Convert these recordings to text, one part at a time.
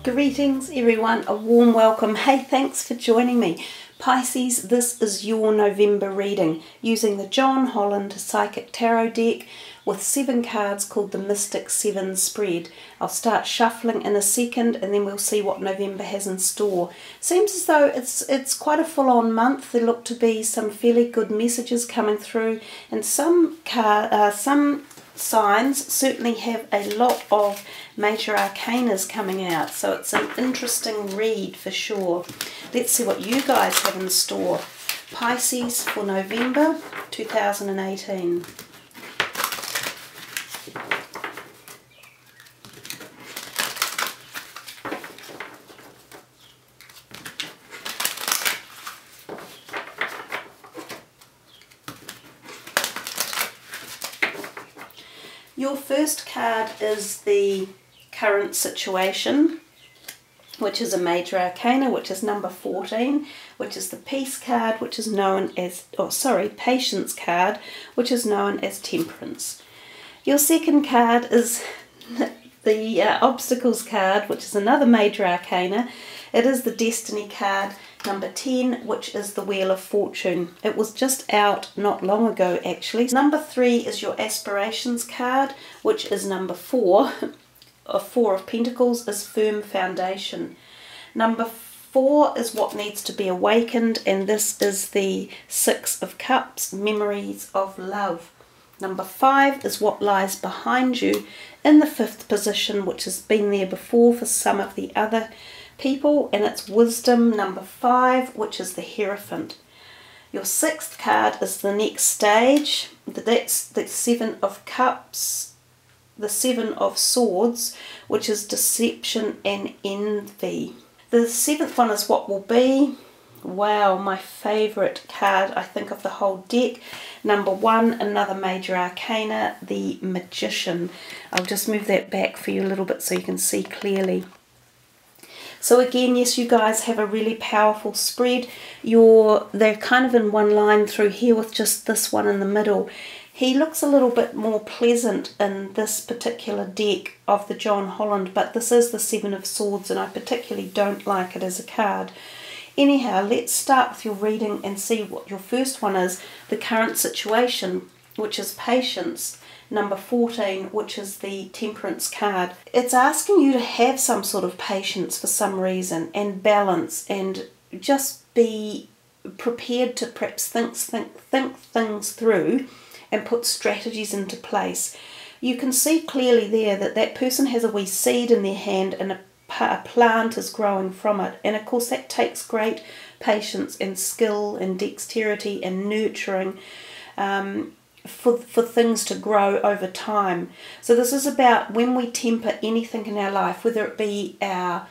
Greetings everyone, a warm welcome. Hey, thanks for joining me. Pisces, this is your November reading using the John Holland Psychic Tarot deck with 7 cards called the Mystic 7 spread. I'll start shuffling in a second and then we'll see what November has in store. Seems as though it's quite a full-on month. There look to be some fairly good messages coming through, and some signs certainly have a lot of major arcanas coming out, so it's an interesting read for sure. Let's see what you guys have in store. Pisces for November 2018. Your first card is the current situation, which is a major arcana, which is number 14, which is the peace card, which is known as, patience card, which is known as Temperance. Your second card is the obstacles card, which is another major arcana. It is the destiny card, number 10, which is the Wheel of Fortune. It was just out not long ago actually. Number 3 is your Aspirations card, which is number 4. Of 4 of Pentacles is firm foundation. Number 4 is what needs to be awakened, and this is the 6 of Cups, memories of love. Number 5 is what lies behind you in the 5th position, which has been there before for some of the other people, and it's wisdom, number 5, which is the Hierophant. Your 6th card is the next stage. That's the 7 of Cups, the 7 of Swords, which is deception and envy. The 7th one is what will be. Wow, my favourite card, I think, of the whole deck. Number 1, another major arcana, the Magician. I'll just move that back for you a little bit so you can see clearly. So again, yes, you guys have a really powerful spread. They're kind of in one line through here with just this one in the middle. He looks a little bit more pleasant in this particular deck of the John Holland, but this is the 7 of Swords, and I particularly don't like it as a card. Anyhow, let's start with your reading and see what your first one is, the current situation, which is patience. Number 14, which is the Temperance card. It's asking you to have some sort of patience for some reason, and balance, and just be prepared to perhaps think things through and put strategies into place. You can see clearly there that that person has a wee seed in their hand and a plant is growing from it, and of course that takes great patience and skill and dexterity and nurturing for things to grow over time. So this is about when we temper anything in our life, whether it be our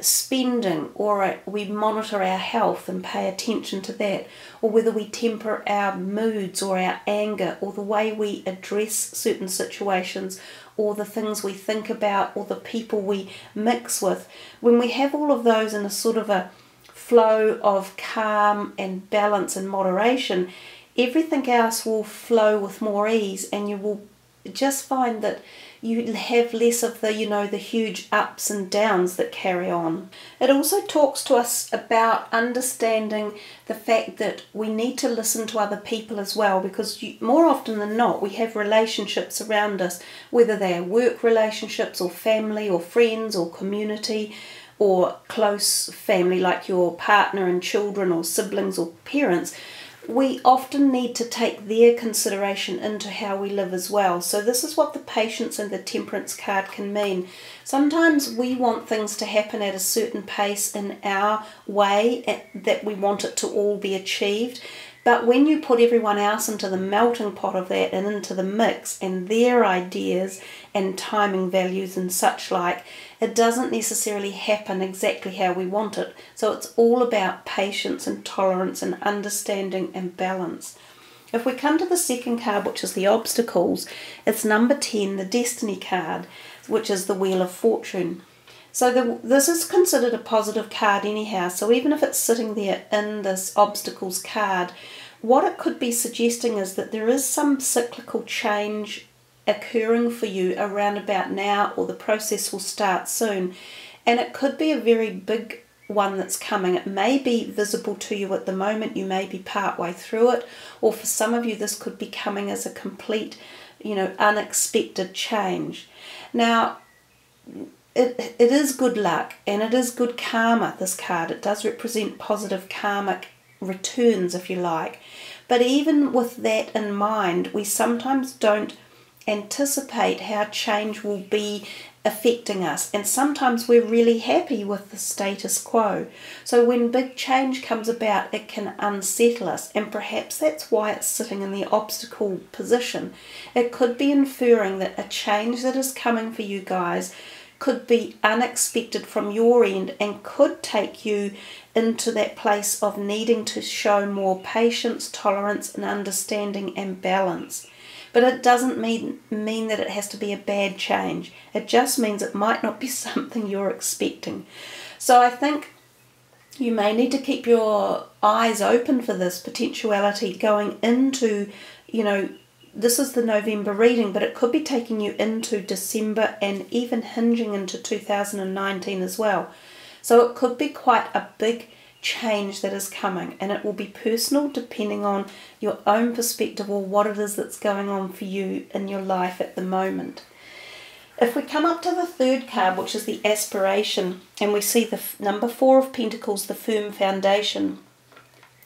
spending, or we monitor our health and pay attention to that, or whether we temper our moods or our anger, or the way we address certain situations, or the things we think about, or the people we mix with. When we have all of those in a sort of a flow of calm and balance and moderation, everything else will flow with more ease, and you will just find that you have less of the, the huge ups and downs that carry on. It also talks to us about understanding the fact that we need to listen to other people as well, because more often than not we have relationships around us, whether they are work relationships or family or friends or community or close family like your partner and children or siblings or parents. We often need to take their consideration into how we live as well. So this is what the patience and the Temperance card can mean. Sometimes we want things to happen at a certain pace in our way, that we want it to all be achieved. But when you put everyone else into the melting pot of that and into the mix and their ideas and timing values and such like, it doesn't necessarily happen exactly how we want it. So it's all about patience and tolerance and understanding and balance. If we come to the second card, which is the obstacles, it's number 10, the destiny card, which is the Wheel of Fortune. So this is considered a positive card anyhow, so even if it's sitting there in this obstacles card, what it could be suggesting is that there is some cyclical change occurring for you around about now, or the process will start soon, And it could be a very big one that's coming. It may be visible to you at the moment. You may be part way through it, or for some of you this could be coming as a complete, unexpected change. Now, it is good luck and it is good karma, this card. It does represent positive karmic returns, if you like. But even with that in mind, we sometimes don't anticipate how change will be affecting us, and sometimes we're really happy with the status quo. So when big change comes about, it can unsettle us, and perhaps that's why it's sitting in the obstacle position. It could be inferring that a change that is coming for you guys could be unexpected from your end and could take you into that place of needing to show more patience, tolerance and understanding and balance. But it doesn't mean that it has to be a bad change. It just means it might not be something you're expecting. So I think you may need to keep your eyes open for this potentiality going into, this is the November reading, but it could be taking you into December and even hinging into 2019 as well. So it could be quite a big change that is coming, and it will be personal depending on your own perspective or what it is that's going on for you in your life at the moment. If we come up to the third card, which is the Aspiration, and we see the number 4 of Pentacles, the firm foundation,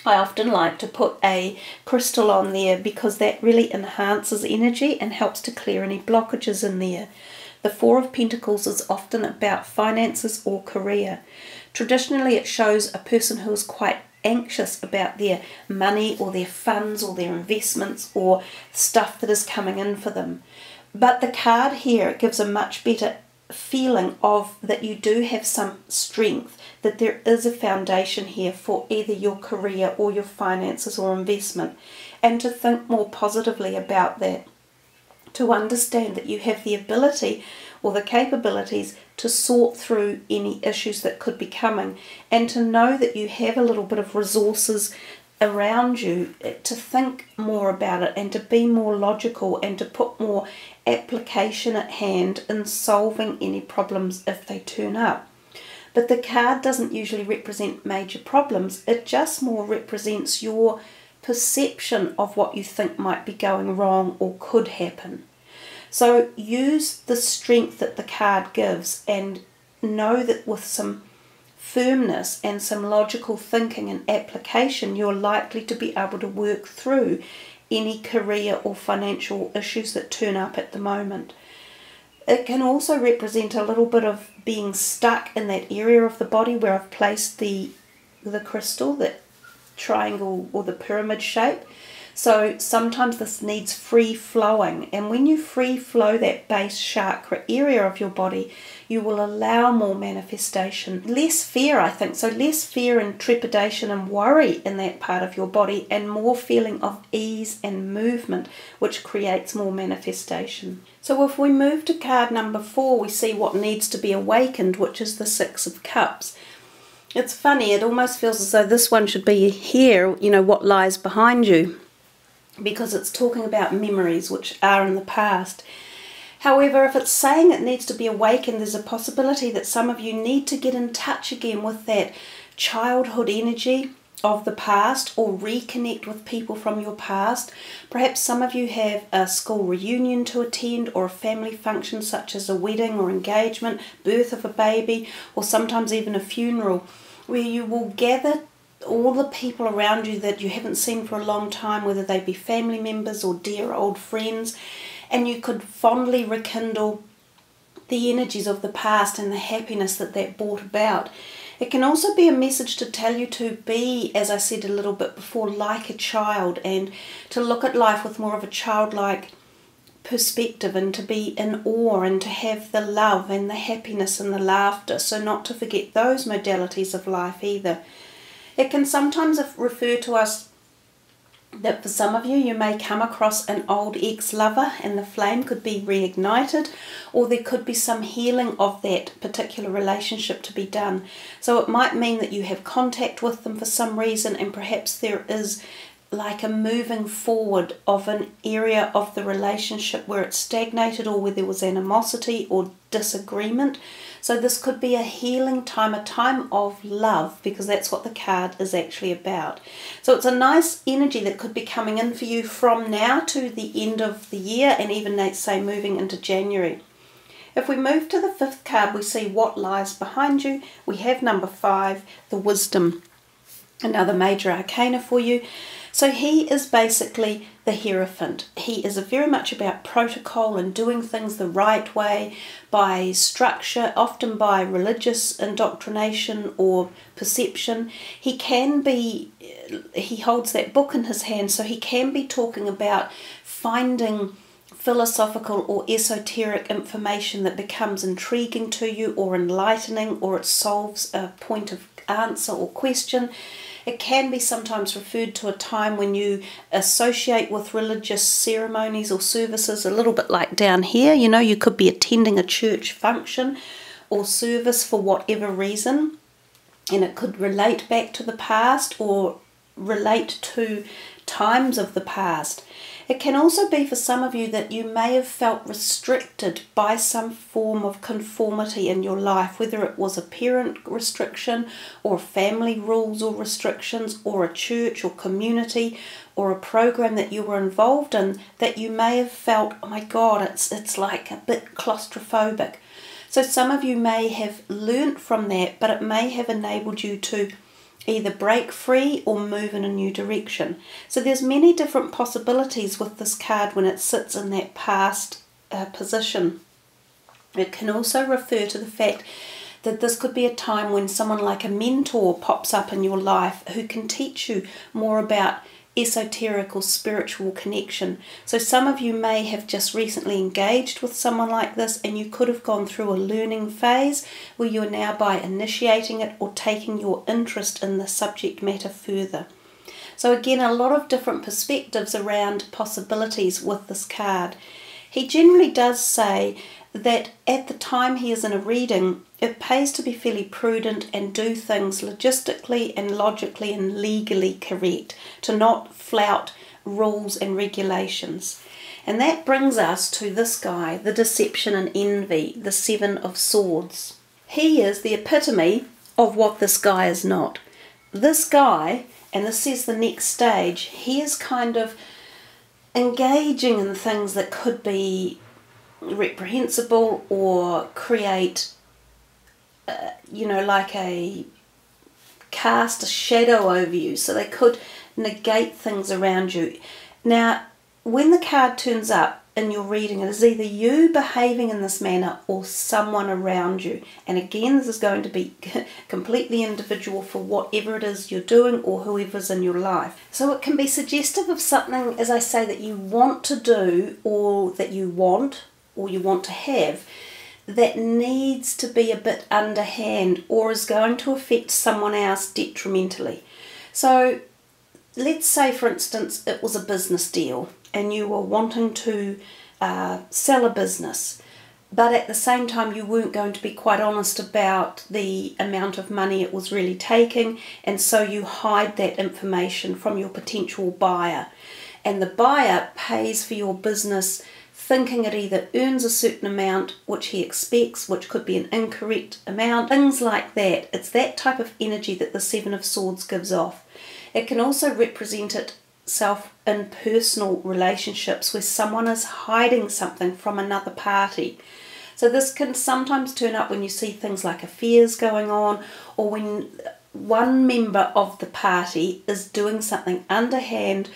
I often like to put a crystal on there because that really enhances energy and helps to clear any blockages in there. The 4 of Pentacles is often about finances or career. Traditionally, it shows a person who is quite anxious about their money or their funds or their investments or stuff that is coming in for them. But the card here, it gives a much better feeling of that you do have some strength, that there is a foundation here for either your career or your finances or investment, and to think more positively about that, to understand that you have the ability or the capabilities to sort through any issues that could be coming, and to know that you have a little bit of resources around you to think more about it and to be more logical and to put more application at hand in solving any problems if they turn up. But the card doesn't usually represent major problems. It just more represents your perception of what you think might be going wrong or could happen. So use the strength that the card gives and know that with some firmness and some logical thinking and application, you're likely to be able to work through any career or financial issues that turn up at the moment. It can also represent a little bit of being stuck in that area of the body where I've placed the crystal, that triangle or the pyramid shape. So sometimes this needs free flowing, and when you free flow that base chakra area of your body, you will allow more manifestation, less fear, I think. So less fear and trepidation and worry in that part of your body, and more feeling of ease and movement, which creates more manifestation. So if we move to card number 4, we see what needs to be awakened, which is the 6 of Cups. It's funny, it almost feels as though this one should be here, what lies behind you, because it's talking about memories which are in the past. However, if it's saying it needs to be awakened, there's a possibility that some of you need to get in touch again with that childhood energy of the past, or reconnect with people from your past. Perhaps some of you have a school reunion to attend, or a family function such as a wedding or engagement, birth of a baby, or sometimes even a funeral, where you will gather all the people around you that you haven't seen for a long time, whether they be family members or dear old friends, and you could fondly rekindle the energies of the past and the happiness that brought about. It can also be a message to tell you to be, as I said a little bit before, like a child, and to look at life with more of a childlike perspective, and to be in awe, and to have the love and the happiness and the laughter, so not to forget those modalities of life either. It can sometimes refer to us that for some of you, you may come across an old ex-lover and the flame could be reignited, or there could be some healing of that particular relationship to be done. So it might mean that you have contact with them for some reason, and perhaps there is like a moving forward of an area of the relationship where it stagnated or where there was animosity or disagreement. So this could be a healing time, a time of love, because that's what the card is actually about. So it's a nice energy that could be coming in for you from now to the end of the year, and even, let's say, moving into January. If we move to the fifth card, we see what lies behind you. We have number 5, the Wisdom, another major arcana for you. So he is basically the Hierophant. He is very much about protocol and doing things the right way, by structure, often by religious indoctrination or perception. He holds that book in his hand, so he can be talking about finding philosophical or esoteric information that becomes intriguing to you or enlightening, or it solves a point of answer or question. It can be sometimes referred to a time when you associate with religious ceremonies or services, a little bit like down here. You know, you could be attending a church function or service for whatever reason, and it could relate back to the past or relate to times of the past. It can also be for some of you that you may have felt restricted by some form of conformity in your life, whether it was a parent restriction or family rules or restrictions or a church or community or a program that you were involved in, that you may have felt, oh my God, it's like a bit claustrophobic. So some of you may have learnt from that, but it may have enabled you to either break free or move in a new direction. So there's many different possibilities with this card when it sits in that past position. It can also refer to the fact that this could be a time when someone like a mentor pops up in your life who can teach you more about esoteric or spiritual connection. So some of you may have just recently engaged with someone like this, and you could have gone through a learning phase where you are now, by initiating it or taking your interest in the subject matter further. So again, a lot of different perspectives around possibilities with this card. He generally does say that at the time he is in a reading, it pays to be fairly prudent and do things logistically and logically and legally correct, to not flout rules and regulations. And that brings us to this guy, the Deception and Envy, the 7 of Swords. He is the epitome of what this guy is not. This guy, and this says the next stage, he is kind of engaging in things that could be reprehensible or create, like cast a shadow over you, so they could negate things around you. Now, when the card turns up in your reading, it is either you behaving in this manner or someone around you. And again, this is going to be completely individual for whatever it is you're doing or whoever's in your life. So it can be suggestive of something, as I say, that you want to do or that you want to have, that needs to be a bit underhand or is going to affect someone else detrimentally. So let's say, for instance, it was a business deal and you were wanting to sell a business, but at the same time you weren't going to be quite honest about the amount of money it was really taking, and so you hide that information from your potential buyer, and the buyer pays for your business thinking it either earns a certain amount which he expects, which could be an incorrect amount, things like that. It's that type of energy that the 7 of Swords gives off. It can also represent itself in personal relationships where someone is hiding something from another party. So this can sometimes turn up when you see things like affairs going on, or when one member of the party is doing something underhand,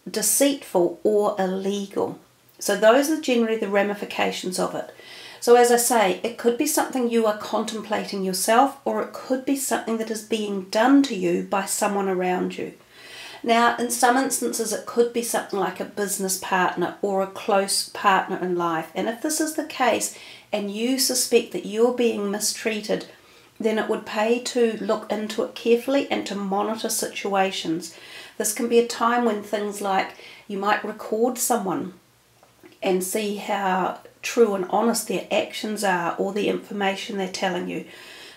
deceitful or illegal. So those are generally the ramifications of it. So as I say, it could be something you are contemplating yourself, or it could be something that is being done to you by someone around you. Now, in some instances, it could be something like a business partner or a close partner in life. And if this is the case and you suspect that you're being mistreated, then it would pay to look into it carefully and to monitor situations. This can be a time when things like you might record someone and see how true and honest their actions are or the information they're telling you.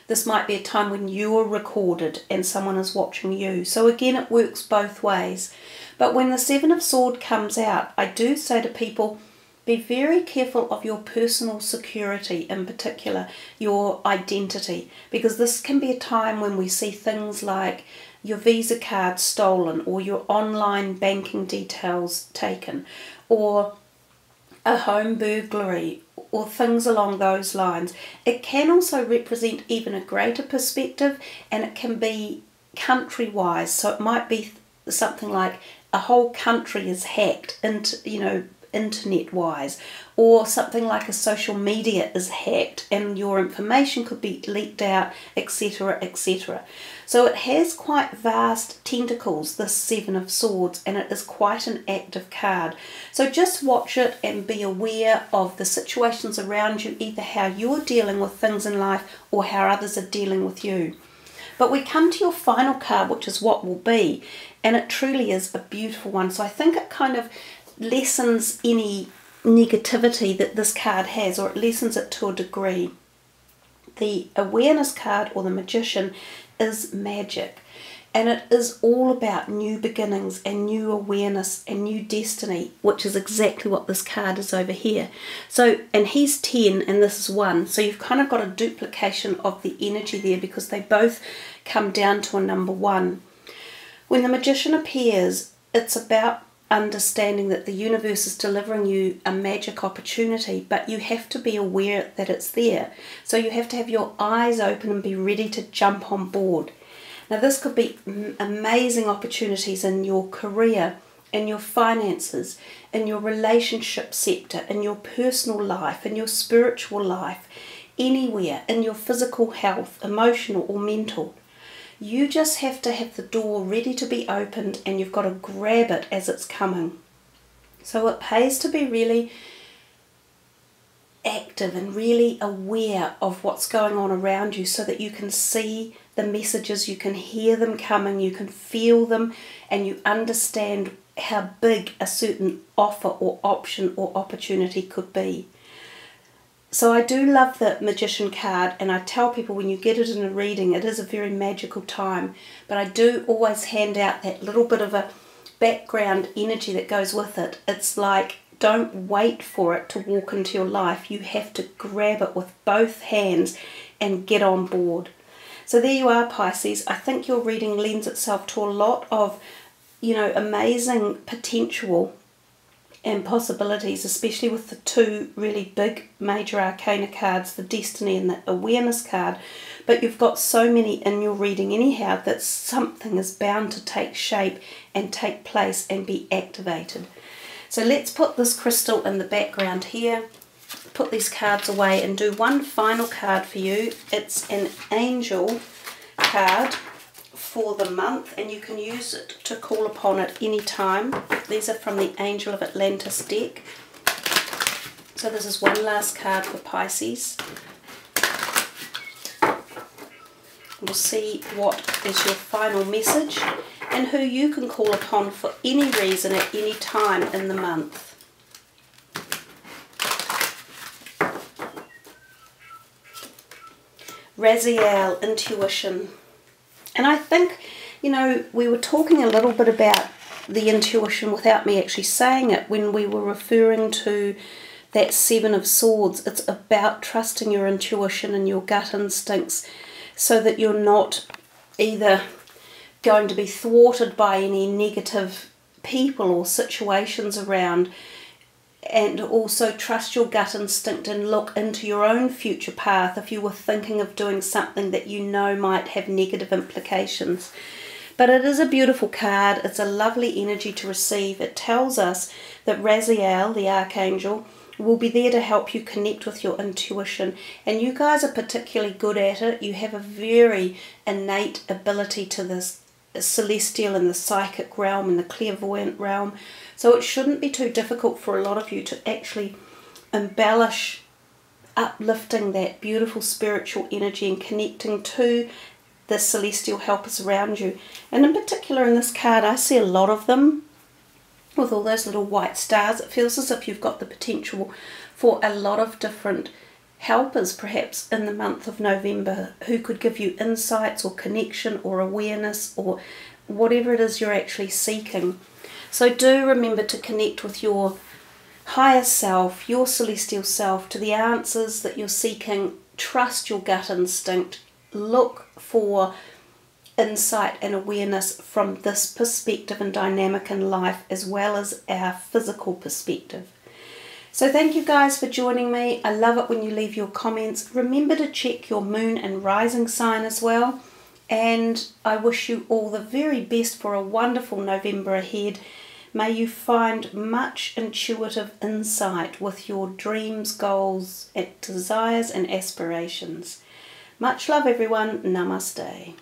This might be a time when you are recorded and someone is watching you. So again, it works both ways. But when the Seven of Swords comes out, I do say to people, be very careful of your personal security, in particular, your identity, because this can be a time when we see things like your Visa card stolen, or your online banking details taken, or a home burglary, or things along those lines. It can also represent even a greater perspective, and it can be country-wise. So it might be something like a whole country is hacked into, internet-wise, or something like a social media is hacked and your information could be leaked out, etc., etc. So it has quite vast tentacles, this Seven of Swords, and it is quite an active card. So just watch it and be aware of the situations around you, either how you're dealing with things in life or how others are dealing with you. But we come to your final card, which is what will be, and it truly is a beautiful one. So I think it kind of lessens any negativity that this card has, or it lessens it to a degree. The Awareness card, or the Magician, is magic, and it is all about new beginnings and new awareness and new destiny, which is exactly what this card is over here. So, and he's 10 and this is 1, so you've kind of got a duplication of the energy there, because they both come down to a number 1. When the Magician appears, it's about understanding that the universe is delivering you a magic opportunity, but you have to be aware that it's there. So you have to have your eyes open and be ready to jump on board. Now this could be amazing opportunities in your career, in your finances, in your relationship sector, in your personal life, in your spiritual life, anywhere, in your physical health, emotional or mental. You just have to have the door ready to be opened, and you've got to grab it as it's coming. So it pays to be really active and really aware of what's going on around you, so that you can see the messages, you can hear them coming, you can feel them, and you understand how big a certain offer or option or opportunity could be. So I do love the Magician card, and I tell people when you get it in a reading, it is a very magical time. But I do always hand out that little bit of a background energy that goes with it. It's like, don't wait for it to walk into your life. You have to grab it with both hands and get on board. So there you are, Pisces. I think your reading lends itself to a lot of, amazing potential and possibilities, especially with the two really big major arcana cards, the Destiny and the Awareness card. But you've got so many in your reading anyhow that something is bound to take shape and take place and be activated. So let's put this crystal in the background here, put these cards away, and do one final card for you. It's an angel card for the month, and you can use it to call upon at any time. These are from the Angel of Atlantis deck. So this is one last card for Pisces. We'll see what is your final message and who you can call upon for any reason at any time in the month. Raziel, intuition. And I think, we were talking a little bit about the intuition without me actually saying it when we were referring to that Seven of Swords. It's about trusting your intuition and your gut instincts, so that you're not either going to be thwarted by any negative people or situations around, and also trust your gut instinct and look into your own future path if you were thinking of doing something that might have negative implications. But it is a beautiful card. It's a lovely energy to receive. It tells us that Raziel, the Archangel, will be there to help you connect with your intuition, and you guys are particularly good at it. You have a very innate ability to this celestial and the psychic realm and the clairvoyant realm, so it shouldn't be too difficult for a lot of you to actually embellish, uplifting that beautiful spiritual energy and connecting to the celestial helpers around you. And in particular in this card, I see a lot of them with all those little white stars. It feels as if you've got the potential for a lot of different helpers perhaps in the month of November who could give you insights or connection or awareness or whatever it is you're actually seeking. So do remember to connect with your higher self, your celestial self, to the answers that you're seeking. Trust your gut instinct. Look for insight and awareness from this perspective and dynamic in life, as well as our physical perspective. So thank you guys for joining me. I love it when you leave your comments. Remember to check your moon and rising sign as well. And I wish you all the very best for a wonderful November ahead. May you find much intuitive insight with your dreams, goals, desires and aspirations. Much love everyone. Namaste.